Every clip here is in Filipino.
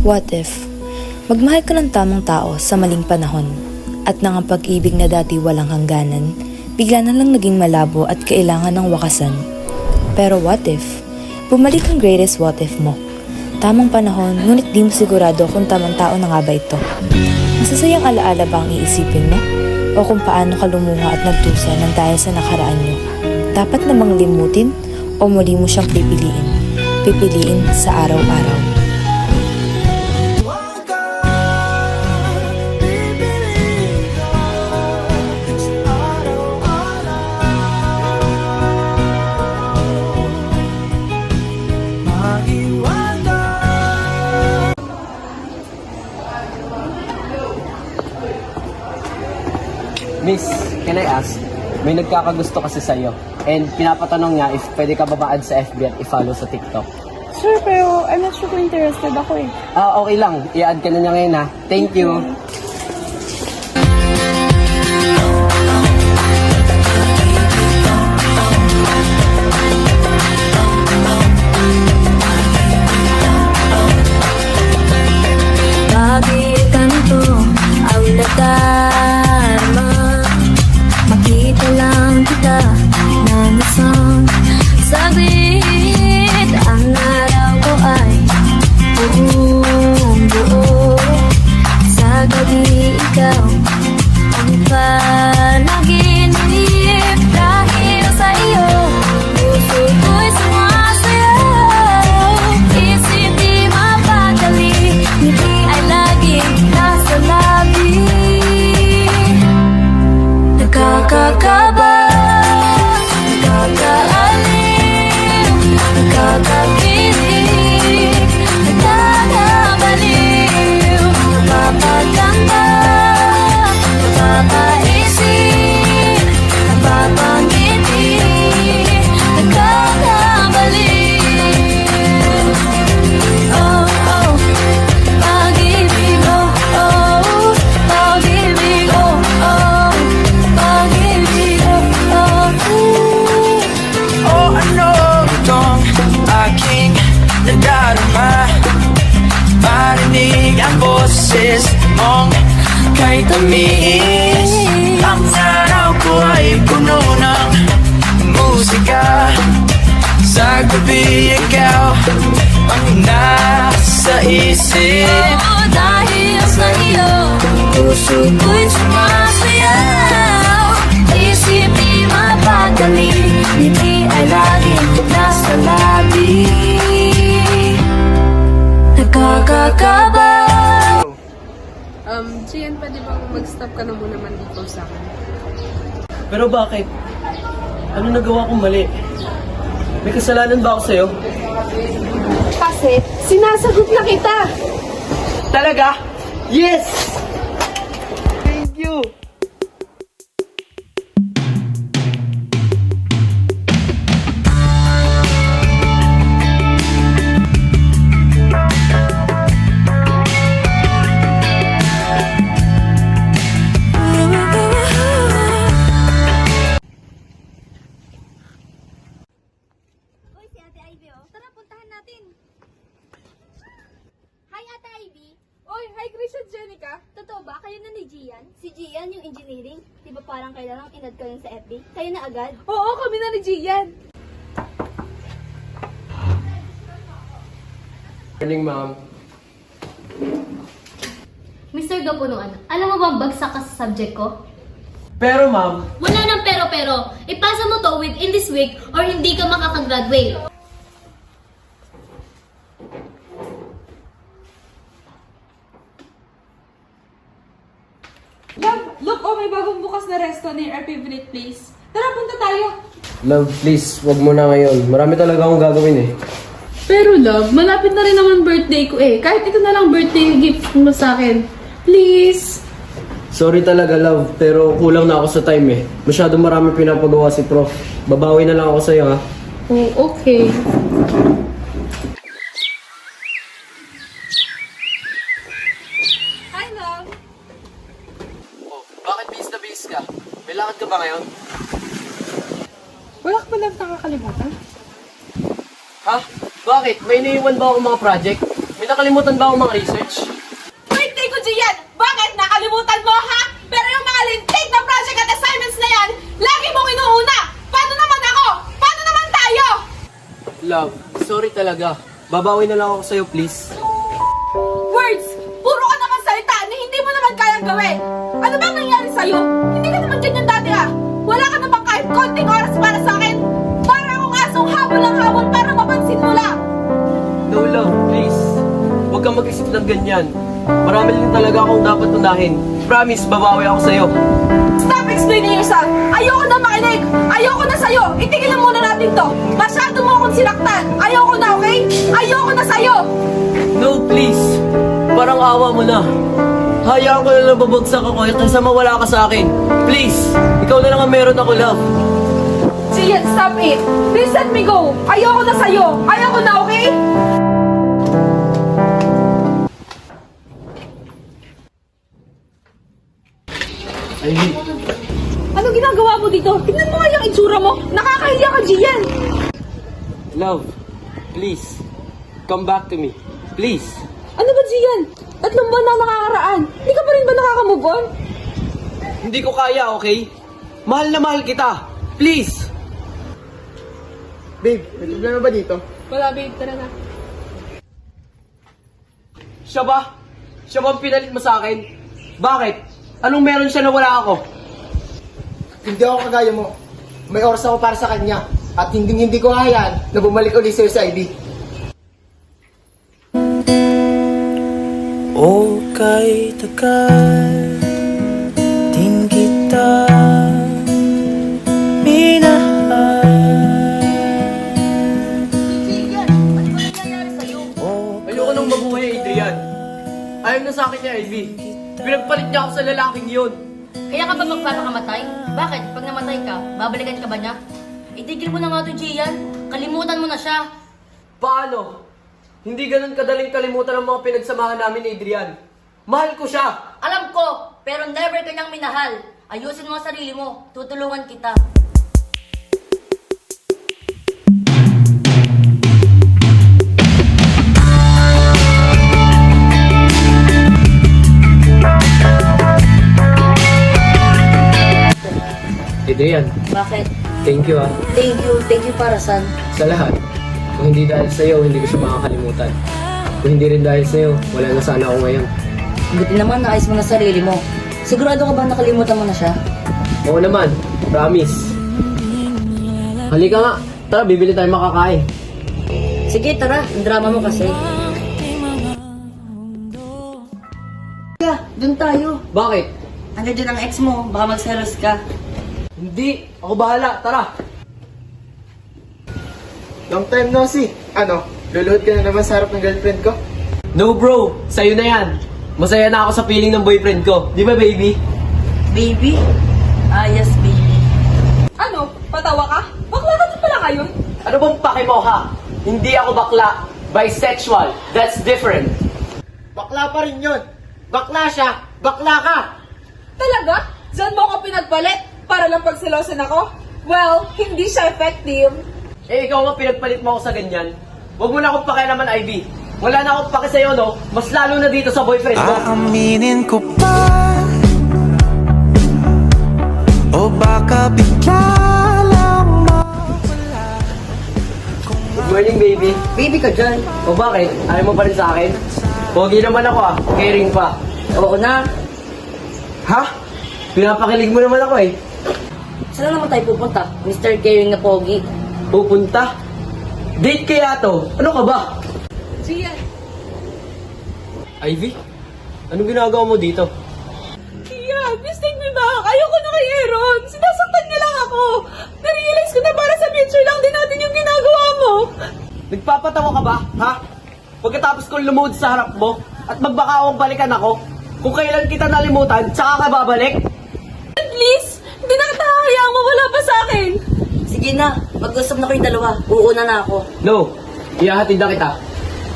What if, magmahal ka ng tamang tao sa maling panahon at nang ang pag-ibig na dati walang hangganan, bigla na lang naging malabo at kailangan ng wakasan. Pero what if, bumalik ang greatest what if mo. Tamang panahon, ngunit di mo sigurado kung tamang tao na nga ba ito. Masasayang alaala ba ang iisipin mo? O kung paano ka lumuha at nagdusa ng dahil sa nakaraan nyo? Dapat namang limutin o muli mo siyang pipiliin? Pipiliin sa araw-araw. Miss, can I ask? May nagkakagusto kasi sa'yo. And pinapatanong niya if pwede ka babaan sa FB at i-follow sa TikTok. Sure, pero I'm not sure kung interested ako eh. Okay lang. I-add ka na niya ngayon ha. Thank you. Bakit ganito ang nadarama? Makita lang kita ng isang saglit. Ang araw ko ay buong buo. Sa gabi ikaw ang panaginip. Dahil sa iyo puso ko'y sumasayaw. Isip di mapadali, ngiti ay laging nasa labi. Nakakakaba, nakakaaliw, nakakakilig, nakakabaliw, napapaganda, napapaisip, napapangiti, nakakabaliw. Oh, oh, pag-ibig, oh, oh, pag-ibig, oh, oh, pag-ibig, oh, oh. Oh, ano itong aking nadarama? Marinig ang boses mong kay tamis. Ang araw ko ay puno ng musika. Sa gabi ikaw ang nasa isip. Oh, dahil sa iyo, puso ko'y sumasayaw. Isip di mapadali, ngiti ay laging nasa labi. Nakakakaba. Gian, pwede bang mag-stop ka na muna mandito sa akin? Pero bakit? Ano nagawa kong mali? May kasalanan ba ako sa'yo? Kasi, sinasagot na kita! Talaga? Yes! Thank you! Uy, si Ate Ivy, oh. Tara, puntahan natin. Hi, Ate Ivy. Oy, hi Chris at Jenica. Totoo ba? Kayo na ni Gian? Si Gian yung engineering. Di ba parang kailangan inad ko yun sa FB? Kayo na agad? Oo, kami na ni Gian. Morning, ma'am. Mr. Gapunuan, alam mo bang bagsak ka sa subject ko? Pero, ma'am, Wala nang pero-pero. Ipasa mo to within this week or hindi ka makakagraduate. Love, look, oh, may bagong bukas na resto near our favorite place. Tara, punta tayo. love, please, wag mo na ngayon. Marami talaga akong gagawin eh. Pero love, malapit na rin naman birthday ko eh. Kahit ito na lang birthday gift mo sa akin. Please. Sorry talaga, love, pero kulang na ako sa time eh. Masyado marami pinapagawa si Prof. Babawi na lang ako sa'yo, ha? Oh, okay. Hi, love. Oh, bakit bis na bis ka? May lakad ka ba ngayon? Wala ka ba lang nakakalimutan? Ha? Bakit? May iniiwan ba ako mga project? May nakalimutan ba akong mga research? Birthday ko, Gian! Bakit? Nakalimutan mo, ha? Pero yung mga lintik na project at assignments na yan, lagi mong inuuna! Paano naman ako? Paano naman tayo? Love, sorry talaga. Babawi na lang ako sa'yo, please. Words! Puro ka naman salita na hindi mo naman kayang gawin! Ano bang nangyari sa'yo? Hindi ka naman ganyan dati, ah! Wala ka naman kahit konting oras para sa akin! Para akong asong habol ng habol para mapansin mo lang! No, love, please. Huwag kang mag-isip ng ganyan. Marami din talaga akong dapat unahin. Promise, babawi ako sa'yo. Stop explaining yourself! Ayoko na makinig! Ayoko na sa'yo! Itigil na muna natin to! Masyado mo akong sinaktan! Ayoko na, okay? Ayoko na sa'yo! No, please. Parang awa mo na. Hayaan ko na lang babagsak ako kaysa mawala ka sa akin. Please, ikaw na lang ang meron ako, love. Gian, stop it! Please let me go! Ayoko na sa'yo! Ayoko na, okay? Ivy, Ano ginagawa mo dito? Tingnan mo nga yung itsura mo! Nakakahiya ka, Gian! love, please. Come back to me. Please. Ano ba, Gian? 3 buwan na nakakaraan. Hindi ka pa rin ba nakaka-move on? Hindi ko kaya, okay? Mahal na mahal kita. Please. Babe, may problema ba dito? Wala, babe. Tara na. Siya ba? Siya ba ang pinalit mo sa akin? Bakit? Anong meron siya na wala ako? Hindi ako kagaya mo. May oras ako para sa kanya. At hindi ko hayaan na bumalik ulit sa'yo sa ID. O kay tagal din kita minahal. Ayoko nang mabuhay, Adrian. Ayaw na sa akin niya, Ivy. Pinagpalit niya ako sa lalaking yun. Kaya ka ba magpapakamatay? Bakit? Pag namatay ka, babalikan ka ba niya? Itigil mo na nga to, Gian. Kalimutan mo na siya. Paano? Hindi ganun kadaling kalimutan ang mga pinagsamahan namin ni Adrian. Mahal ko siya. Alam ko, pero never ka niyang minahal. Ayusin mo ang sarili mo. Tutulungan kita. Adrian, Bakit? thank you ah. Thank you. Thank you para saan? Sa lahat. Kung hindi dahil sa'yo, hindi ko siya makakalimutan. Kung hindi rin dahil sa'yo, wala na sana ako ngayon. Buti naman naayos mo na sarili mo. Sigurado ka ba nakalimutan mo na siya? Oo naman, promise. Halika nga, tara bibili tayo makakain. Sige, tara. Ang drama mo kasi. Doon tayo. Bakit? Andiyan dyan ang ex mo. Baka magselos ka. Hindi, ako bahala, tara. Long time no see. Ano, luluhod ka na naman sa harap ng girlfriend ko? No bro, sa'yo na yan. Masaya na ako sa feeling ng boyfriend ko. Di ba baby? Baby? Ah, yes, baby. Ano? Patawa ka? Bakla ka din pala ngayon? Ano bang pake mo ha? Hindi ako bakla. Bisexual. That's different. Bakla pa rin yun. Bakla siya. Bakla ka. Talaga? Diyan mo ako pinagpalit? Para lang pagsilosan ako? Well, hindi siya effective. Eh ikaw nga pinagpalit mo ako sa ganyan. Huwag mo na akong pakialaman, Ivy. Wala na akong pake sa'yo, no? Mas lalo na dito sa boyfriend ko. Aaminin ko pa, o baka bigla lang mawala. Good morning, baby. Baby ka dyan. O bakit? Ayaw mo pa rin sa akin? Pogi naman ako ah. Caring pa. Oo na. Ha? Pinapakilig mo naman ako eh. Saan naman tayo pupunta? Mr. Caring na pogi. Pupunta? Date kaya to? Ano ka ba? Gian. Ivy? Anong ginagawa mo dito? Yeah, please take me back. Ayoko na kay Aaron. Sinasaktan niya lang ako. Narealize ko na para sa future lang din natin yung ginagawa mo. Nagpapatawa ka ba? Ha? Pagkatapos kong lumuhod sa harap mo at magbakaawang balikan ako, kung kailan kita nalimutan, tsaka ka babalik? Please, hindi na kita hayaan mawala pa sa akin. Sige na, mag-usap na kayong dalawa. Uuna na ako. No, ihahatid na kita.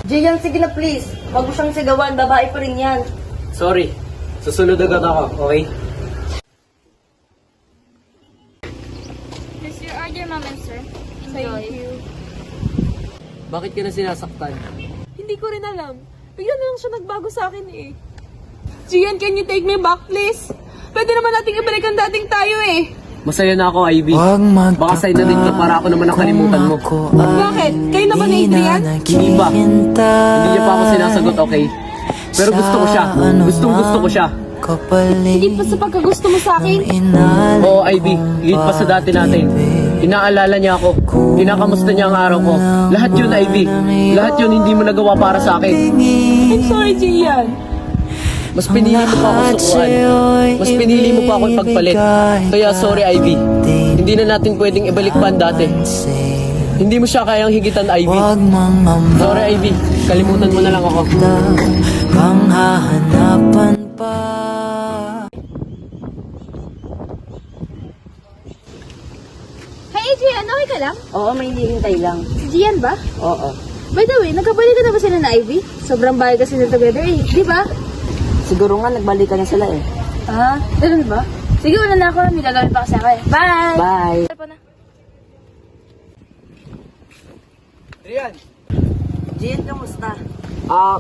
Gian, sige na please. Wag mo siyang sigawan, babae pa rin yan. Sorry, susunod agad ako, okay? Here's your order, ma'am and sir. Enjoy. Thank you. Bakit ka na sinasaktan? Hindi ko rin alam. Bigla na lang siya nagbago sa akin eh. Gian, can you take me back please? Pwede naman nating ibalik ang dating tayo eh. Masaya na ako, Ivy. Huwag Baka sa'yo na din to para ako naman nakalimutan mo. Bakit? Kayo naman ni Adrian? Hindi ba? Hindi niya pa ako sinasagot, okay? Pero gusto ko siya. Gustong gusto ko siya. Higit pa sa pagkagusto mo sa akin. Oo, Ivy. Higit pa sa dati natin. Inaalala niya ako. Kinakamusta niya ang araw ko. Lahat yun, Ivy. Lahat yun hindi mo nagawa para sa akin. I'm sorry, Gian. Mas pinili mo pa ako sukuan. Mas pinili mo pa ako ipagpalit. Kaya sorry, Ivy. Hindi na natin pwedeng ibalik pa ang dati. Hindi mo siya kayang higitan, Ivy. Sorry, Ivy. Kalimutan mo na lang ako. Kang hahanapan pa. Hey Adrian, okay ka lang? Oo, may hinihintay lang. Si Gian ba? Oo. By the way, nagkabalikan na ba sila na Ivy? Sobrang bahay kasi na together eh, di ba? Siguro nga nagbalikan na sila eh. Ah, ganun ba? Sige, una na ako. May gagawin pa kasi ako eh. Bye! Bye! Adrian. Gian, kamusta?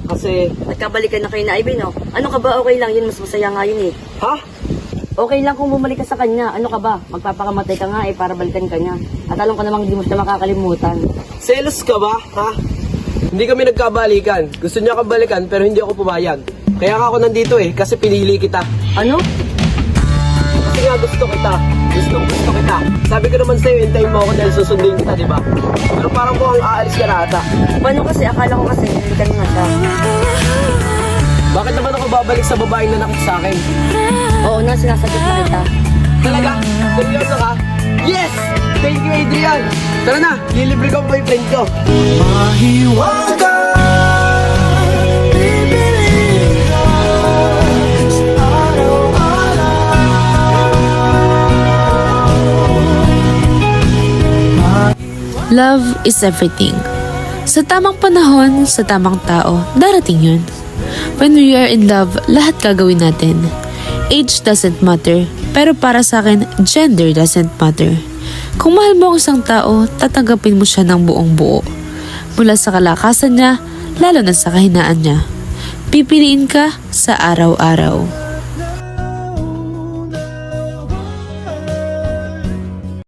Kasi... Nagkabalikan na kayo na Ivy, no? Ano ka ba? Okay lang yun. Mas masaya nga yun eh. Ha? Okay lang kung bumalik ka sa kanya. Ano ka ba? Magpapakamatay ka nga eh para balikan ka niya. At alam ko namang hindi mo siya makakalimutan. Selos ka ba, ha? Hindi kami nagkabalikan. Gusto niya kang balikan pero hindi ako pumayag. Kaya nga ako nandito eh, kasi pinili kita. Ano? Kasi nga gusto kita. Gusto kita. Sabi ko naman sa'yo, hintayin mo ako dahil susunduin kita, di ba? Pero parang mukhang aalis ka na ata. Paano kasi? Akala ko kasi balikan mo na siya. Bakit naman ako babalik sa babaeng nanakit sa akin? Oo na, sinasagot na kita. Talaga? Seryoso ka? Yes! Thank you, Adrian! Tara na, lilibre ko ang boyfriend ko. Mahiwaga. Bibilin ka sa araw-araw. Love is everything. Sa tamang panahon, sa tamang tao, darating yun. When we are in love, lahat gagawin natin. Age doesn't matter, pero para sa akin, gender doesn't matter. Kung mahal mo ang isang tao, tatanggapin mo siya ng buong buo. Mula sa kalakasan niya, lalo na sa kahinaan niya. Pipiliin ka sa araw-araw.